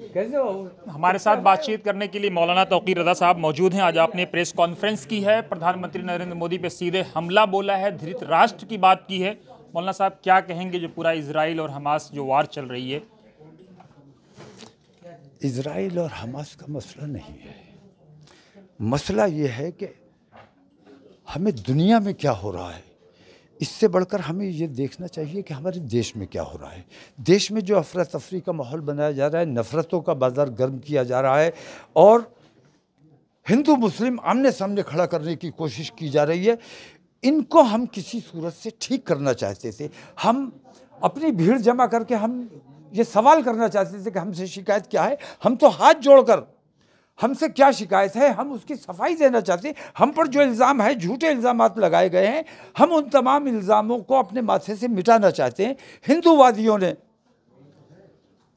कैसे हो? हमारे साथ बातचीत करने के लिए मौलाना तौकीर रज़ा साहब मौजूद हैं। आज आपने प्रेस कॉन्फ्रेंस की है, प्रधानमंत्री नरेंद्र मोदी पे सीधे हमला बोला है, धृत राष्ट्र की बात की है। मौलाना साहब क्या कहेंगे जो पूरा इजराइल और हमास जो वार चल रही है? इजराइल और हमास का मसला नहीं है। मसला ये है कि हमें दुनिया में क्या हो रहा है, इससे बढ़कर हमें ये देखना चाहिए कि हमारे देश में क्या हो रहा है। देश में जो अफरा तफरी का माहौल बनाया जा रहा है, नफ़रतों का बाज़ार गर्म किया जा रहा है और हिंदू मुस्लिम आमने सामने खड़ा करने की कोशिश की जा रही है, इनको हम किसी सूरत से ठीक करना चाहते थे। हम अपनी भीड़ जमा करके हम ये सवाल करना चाहते थे कि हमसे शिकायत क्या है। हम तो हाथ जोड़कर हमसे क्या शिकायत है, हम उसकी सफाई देना चाहते हैं। हम पर जो इल्ज़ाम है, झूठे इल्ज़ामात लगाए गए हैं, हम उन तमाम इल्ज़ामों को अपने माथे से मिटाना चाहते हैं। हिंदूवादियों ने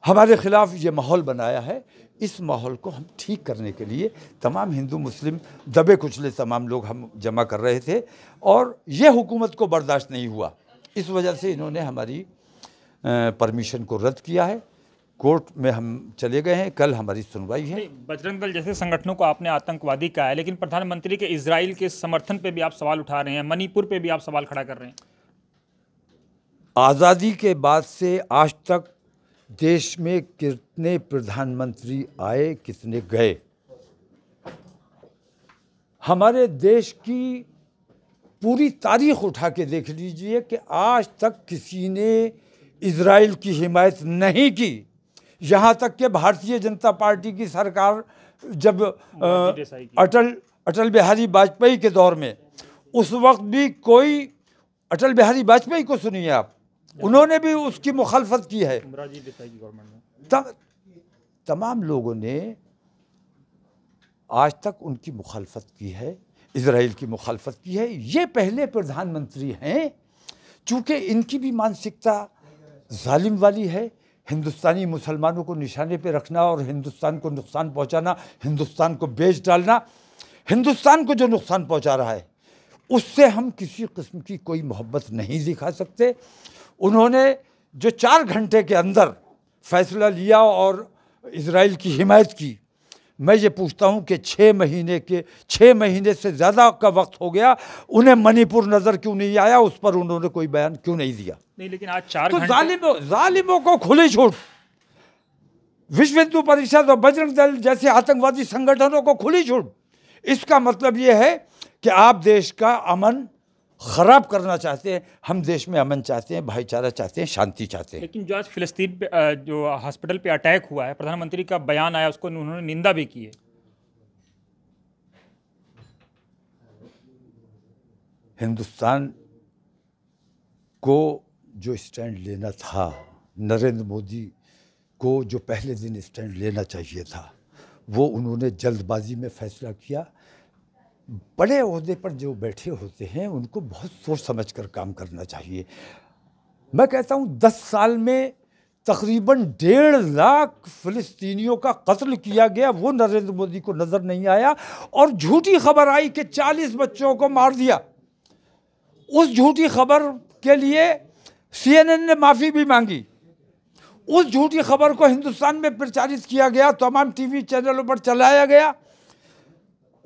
हमारे ख़िलाफ़ ये माहौल बनाया है। इस माहौल को हम ठीक करने के लिए तमाम हिंदू मुस्लिम दबे कुचले तमाम लोग हम जमा कर रहे थे और ये हुकूमत को बर्दाश्त नहीं हुआ। इस वजह से इन्होंने हमारी परमिशन को रद्द किया है। कोर्ट में हम चले गए हैं, कल हमारी सुनवाई है। बजरंग दल जैसे संगठनों को आपने आतंकवादी कहा है, लेकिन प्रधानमंत्री के इजराइल के समर्थन पे भी आप सवाल उठा रहे हैं, मणिपुर पे भी आप सवाल खड़ा कर रहे हैं। आज़ादी के बाद से आज तक देश में कितने प्रधानमंत्री आए, कितने गए, हमारे देश की पूरी तारीख उठा के देख लीजिए कि आज तक किसी ने इजराइल की हिमायत नहीं की। यहाँ तक कि भारतीय जनता पार्टी की सरकार जब अटल बिहारी वाजपेयी के दौर में, उस वक्त भी कोई अटल बिहारी वाजपेयी को सुनिए आप, उन्होंने भी उसकी मुखालफत की है। तमाम लोगों ने आज तक उनकी मुखालफत की है, इजराइल की मुखालफत की है। ये पहले प्रधानमंत्री हैं। चूँकि इनकी भी मानसिकता जालिम वाली है, हिंदुस्तानी मुसलमानों को निशाने पे रखना और हिंदुस्तान को नुकसान पहुंचाना, हिंदुस्तान को बेच डालना। हिंदुस्तान को जो नुकसान पहुंचा रहा है उससे हम किसी किस्म की कोई मोहब्बत नहीं दिखा सकते। उन्होंने जो 4 घंटे के अंदर फैसला लिया और इजराइल की हिमायत की, मैं ये पूछता हूँ कि 6 महीने से ज़्यादा का वक्त हो गया, उन्हें मणिपुर नज़र क्यों नहीं आया, उस पर उन्होंने कोई बयान क्यों नहीं दिया? नहीं, लेकिन आज 4 तो घंटे जालिमों को खुली छूट, विश्व हिंदू परिषद और बजरंग दल जैसे आतंकवादी संगठनों को खुली छूट। इसका मतलब ये है कि आप देश का अमन खराब करना चाहते हैं। हम देश में अमन चाहते हैं, भाईचारा चाहते हैं, शांति चाहते हैं। लेकिन जो आज फिलिस्तीन पे जो हॉस्पिटल पे अटैक हुआ है, प्रधानमंत्री का बयान आया, उसको उन्होंने निंदा भी की है। हिंदुस्तान को जो स्टैंड लेना था, नरेंद्र मोदी को जो पहले दिन स्टैंड लेना चाहिए था, वो उन्होंने जल्दबाजी में फैसला किया। बड़े ओहदे पर जो बैठे होते हैं उनको बहुत सोच समझ कर काम करना चाहिए। मैं कहता हूँ 10 साल में तकरीबन 1.5 लाख फ़िलिस्तीनियों का कत्ल किया गया, वो नरेंद्र मोदी को नज़र नहीं आया। और झूठी खबर आई कि 40 बच्चों को मार दिया। उस झूठी खबर के लिए CNN ने माफ़ी भी मांगी। उस झूठी खबर को हिंदुस्तान में प्रचारित किया गया, तमाम टीवी चैनलों पर चलाया गया।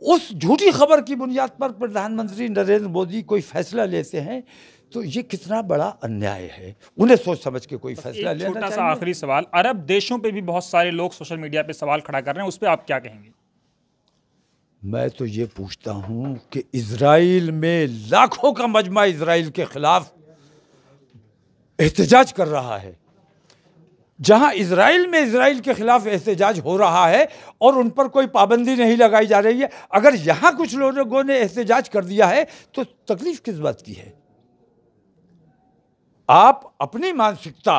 उस झूठी खबर की बुनियाद पर प्रधानमंत्री नरेंद्र मोदी कोई फैसला लेते हैं तो ये कितना बड़ा अन्याय है। उन्हें सोच समझ के कोई फैसला लेना चाहिए। छोटा सा आखिरी सवाल, अरब देशों पे भी बहुत सारे लोग सोशल मीडिया पे सवाल खड़ा कर रहे हैं, उस पर आप क्या कहेंगे? मैं तो ये पूछता हूँ कि इजराइल में लाखों का मजमा इजराइल के खिलाफ एहतजाज कर रहा है। जहां इजराइल में इजराइल के खिलाफ एहतजाज हो रहा है और उन पर कोई पाबंदी नहीं लगाई जा रही है, अगर यहां कुछ लोगों ने एहतजाज कर दिया है तो तकलीफ किस बात की है? आप अपनी मानसिकता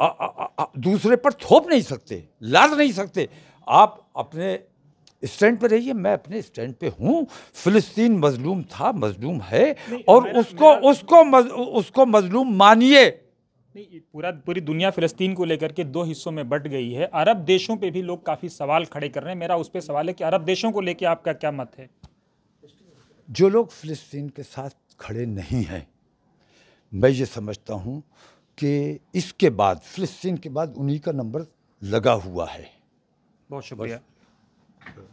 दूसरे पर थोप नहीं सकते, लाद नहीं सकते। आप अपने स्टैंड पे रहिए, मैं अपने स्टैंड पे हूँ। फिलिस्तीन मजलूम था, मजलूम है और उसको मजलूम मानिए। नहीं, पूरी दुनिया फिलिस्तीन को लेकर के 2 हिस्सों में बट गई है। अरब देशों पे भी लोग काफ़ी सवाल खड़े कर रहे हैं। मेरा उस पर सवाल है कि अरब देशों को लेकर आपका क्या मत है? जो लोग फिलिस्तीन के साथ खड़े नहीं हैं, मैं ये समझता हूँ कि इसके बाद, फिलिस्तीन के बाद उन्हीं का नंबर लगा हुआ है। बहुत शुक्रिया।